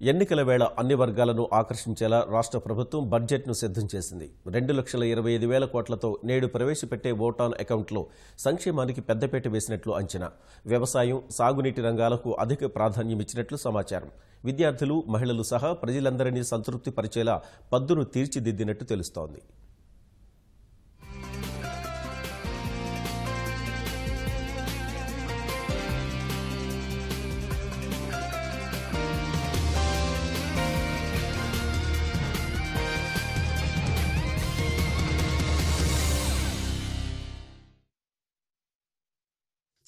ఎన్నికల వేళ అన్ని వర్గాలను ఆకర్షించేలా రాష్ట్ర ప్రభుత్వం బడ్జెట్ను సిద్ధం చేసింది. 2,25,000 కోట్లతో నేడు ప్రవేశపెట్టే ఓట్ ఆన్ అకౌంట్లో సంక్షేమానికి పెద్దపీట వేసినట్లు అంచనా. వ్యవసాయం, సాగునీటి రంగాలకు అధిక ప్రాధాన్యమిచ్చినట్లు సమాచారం. విద్యార్థులు, మహిళలు సహా ప్రజలందరినీ సంతృప్తి పరిచేలా పద్దును తీర్చిదిద్దినట్టు తెలుస్తోంది.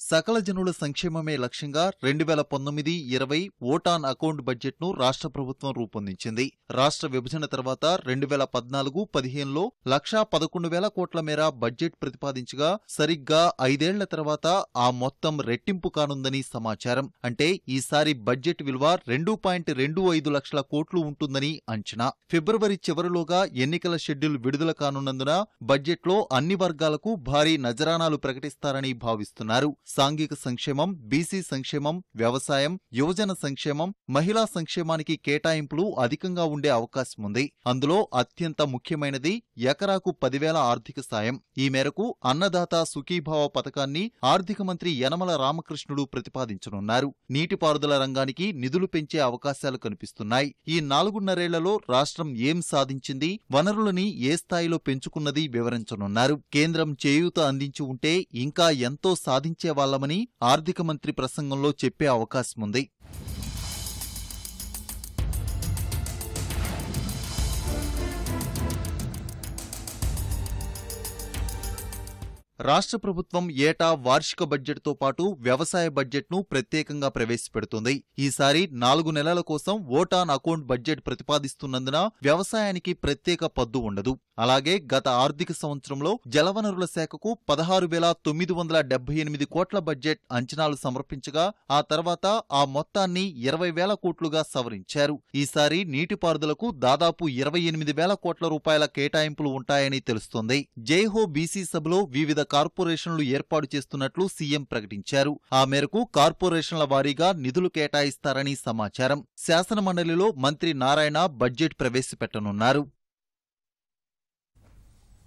సకల జనుల సంక్షేమమే లక్ష్యంగా 2019-20 ఓట్ ఆన్ అకౌంట్ బడ్జెట్ను రాష్ట్ర ప్రభుత్వం రూపొందించింది. రాష్ట్ర విభజన తర్వాత 2014-15లో 1,11,000 కోట్ల మేర బడ్జెట్ ప్రతిపాదించగా సరిగ్గా 5 ఏళ్ల తర్వాత ఆ మొత్తం రెట్టింపు కానుందని సమాచారం. అంటే ఈసారి బడ్జెట్ విలువ 2.25 లక్షల కోట్లు ఉంటుందని అంచనా. ఫిబ్రవరి చివరిలోగా ఎన్నికల షెడ్యూల్ విడుదల కానున్నందున బడ్జెట్లో అన్ని వర్గాలకు భారీ నజరానాలు ప్రకటిస్తారని భావిస్తున్నారు. సాంఘిక సంక్షేమం, బీసీ సంక్షేమం, వ్యవసాయం, యువజన సంక్షేమం, మహిళా సంక్షేమానికి కేటాయింపులు అధికంగా ఉండే అవకాశముంది. అందులో అత్యంత ముఖ్యమైనది ఎకరాకు 10,000 ఆర్థిక సాయం. ఈ మేరకు అన్నదాత సుఖీభావ పథకాన్ని ఆర్థిక మంత్రి యనమల రామకృష్ణుడు ప్రతిపాదించనున్నారు. నీటిపారుదల రంగానికి నిధులు పెంచే అవకాశాలు కనిపిస్తున్నాయి. ఈ 4.5 రాష్ట్రం ఏం సాధించింది, వనరులని ఏ స్థాయిలో పెంచుకున్నది వివరించనున్నారు. కేంద్రం చేయూత అందించి ఉంటే ఇంకా ఎంతో సాధించేవాళ్లమని ఆర్థిక మంత్రి ప్రసంగంలో చెప్పే అవకాశముంది. రాష్ట్ర ప్రభుత్వం ఏటా వార్షిక బడ్జెట్తో పాటు వ్యవసాయ బడ్జెట్ను ప్రత్యేకంగా ప్రవేశపెడుతుంది. ఈసారి 4 నెలల కోసం ఓట్ ఆన్ అకౌంట్ బడ్జెట్ ప్రతిపాదిస్తున్నందున వ్యవసాయానికి ప్రత్యేక పద్దు ఉండదు. అలాగే గత ఆర్థిక సంవత్సరంలో జలవనరుల శాఖకు 16,978 కోట్ల బడ్జెట్ అంచనాలు సమర్పించగా ఆ తర్వాత ఆ మొత్తాన్ని 20,000 కోట్లుగా సవరించారు. ఈసారి నీటిపారుదలకు దాదాపు 28,000 కోట్ల రూపాయల కేటాయింపులు ఉంటాయని తెలుస్తోంది. జైహో బీసీ సభలో వివిధ కార్పొరేషన్లు ఏర్పాటు చేస్తున్నట్లు సీఎం ప్రకటించారు. ఆ మేరకు కార్పొరేషన్ల వారీగా నిధులు కేటాయిస్తారని సమాచారం. శాసనమండలిలో మంత్రి నారాయణ బడ్జెట్ ప్రవేశపెట్టనున్నారు.